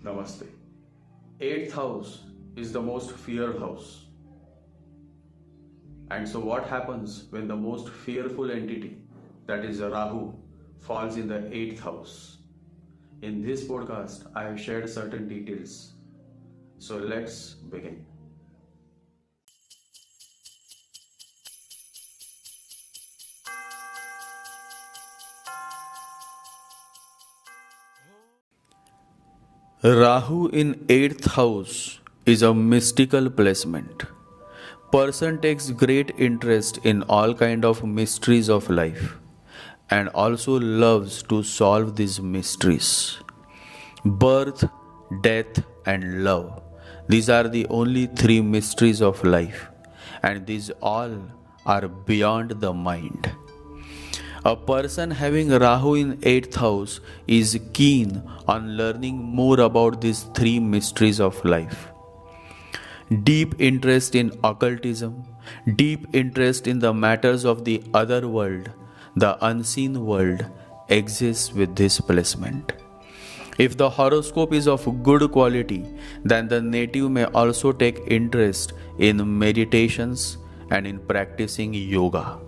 Namaste. Eighth house is the most feared house. And so, what happens when the most fearful entity, that is Rahu, falls in the eighth house? In this podcast, I have shared certain details. So, let's begin. Rahu in 8th house is a mystical placement. Person takes great interest in all kind of mysteries of life and also loves to solve these mysteries. Birth, death and love. These are the only three mysteries of life, and these all are beyond the mind. A person having Rahu in 8th house is keen on learning more about these three mysteries of life. Deep interest in occultism, deep interest in the matters of the other world, the unseen world, exists with this placement. If the horoscope is of good quality, then the native may also take interest in meditations and in practicing yoga.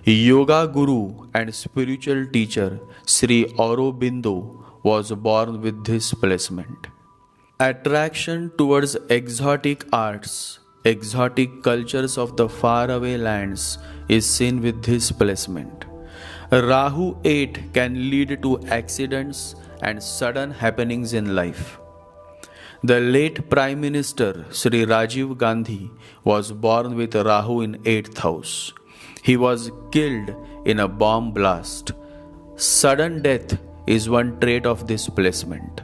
Yoga guru and spiritual teacher Sri Aurobindo was born with this placement. Attraction towards exotic arts, exotic cultures of the faraway lands is seen with this placement. Rahu 8 can lead to accidents and sudden happenings in life. The late Prime Minister Sri Rajiv Gandhi was born with Rahu in 8th house. He was killed in a bomb blast. Sudden death is one trait of this placement.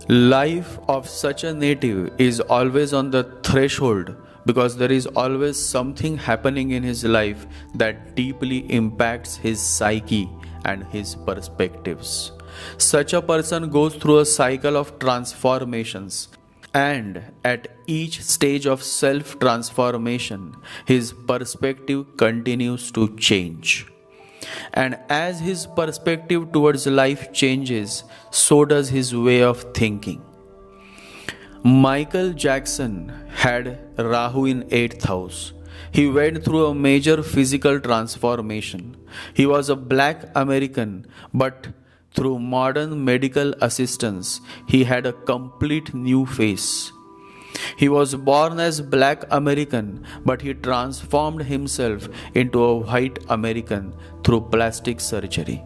Life of such a native is always on the threshold because there is always something happening in his life that deeply impacts his psyche and his perspectives. Such a person goes through a cycle of transformations, and at each stage of self-transformation, his perspective continues to change. And as his perspective towards life changes, so does his way of thinking. Michael Jackson had Rahu in 8th house. He went through a major physical transformation. He was a black American, but through modern medical assistance, he had a complete new face. He was born as Black American, but he transformed himself into a white American through plastic surgery.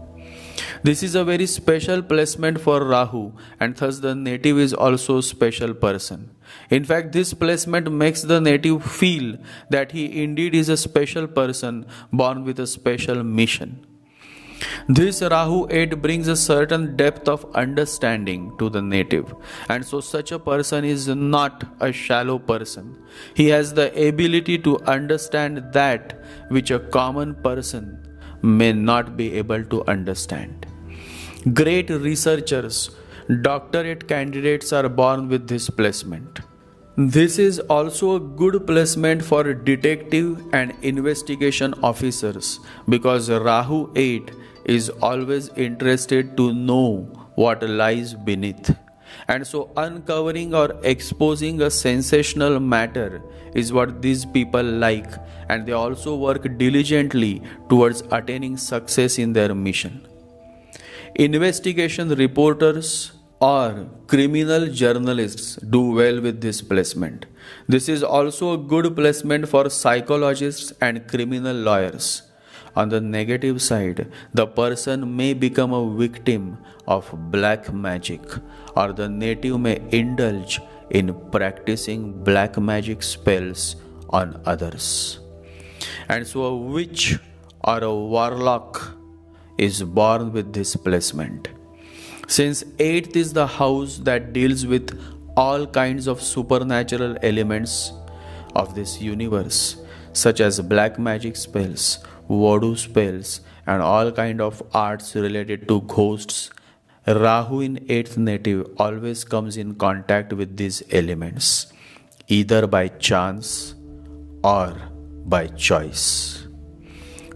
This is a very special placement for Rahu, and thus the native is also a special person. In fact, this placement makes the native feel that he indeed is a special person born with a special mission. This Rahu 8 brings a certain depth of understanding to the native, and so such a person is not a shallow person. He has the ability to understand that which a common person may not be able to understand. Great researchers, doctorate candidates are born with this placement. This is also a good placement for detective and investigation officers because Rahu 8 is always interested to know what lies beneath. And so uncovering or exposing a sensational matter is what these people like, and they also work diligently towards attaining success in their mission. Investigation reporters or criminal journalists do well with this placement. This is also a good placement for psychologists and criminal lawyers. On the negative side, the person may become a victim of black magic, or the native may indulge in practicing black magic spells on others. And so a witch or a warlock is born with this placement. Since 8th is the house that deals with all kinds of supernatural elements of this universe, such as black magic spells, voodoo spells, and all kind of arts related to ghosts, Rahu in 8th native always comes in contact with these elements, either by chance or by choice.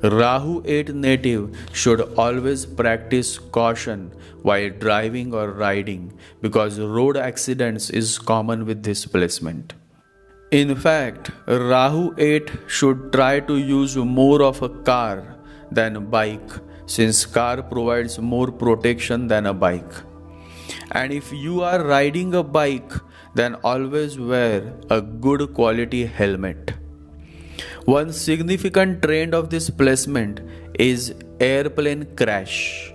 Rahu 8 native should always practice caution while driving or riding because road accidents is common with this placement. In fact, Rahu 8 should try to use more of a car than a bike since car provides more protection than a bike. And if you are riding a bike, then always wear a good quality helmet. One significant trend of this placement is airplane crash.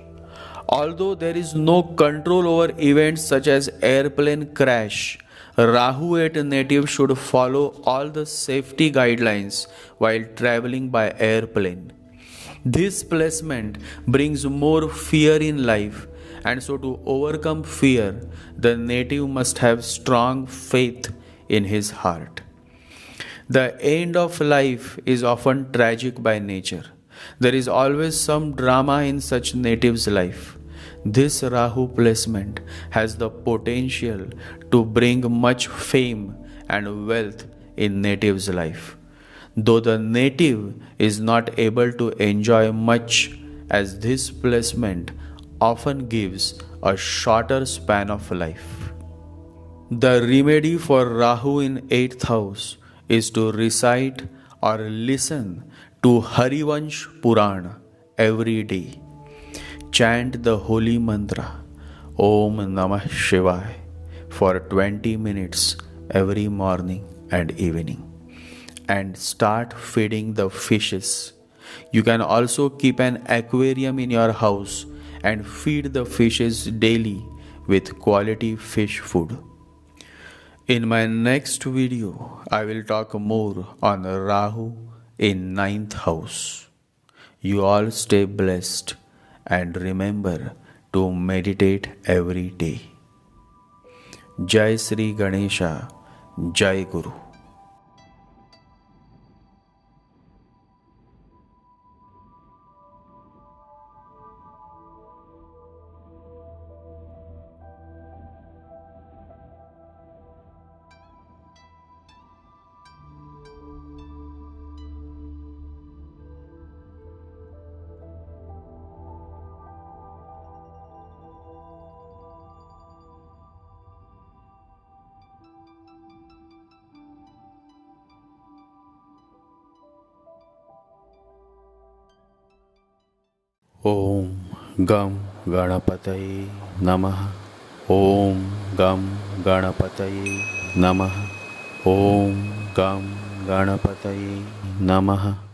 Although there is no control over events such as airplane crash, Rahu 8 native should follow all the safety guidelines while traveling by airplane. This placement brings more fear in life, and so to overcome fear, the native must have strong faith in his heart. The end of life is often tragic by nature. There is always some drama in such natives' life. This Rahu placement has the potential to bring much fame and wealth in natives' life. Though the native is not able to enjoy much, as this placement often gives a shorter span of life. The remedy for Rahu in 8th house is to recite or listen to Harivansh Purana every day. Chant the holy mantra Om Namah Shivaya for 20 minutes every morning and evening, and start feeding the fishes. You can also keep an aquarium in your house and feed the fishes daily with quality fish food. In my next video, I will talk more on Rahu in 9th house. You all stay blessed and remember to meditate every day. Jai Sri Ganesha, Jai Guru. Om Gam Ganapataye Namaha. Om Gam Ganapataye Namaha. Om Gam Ganapataye Namaha.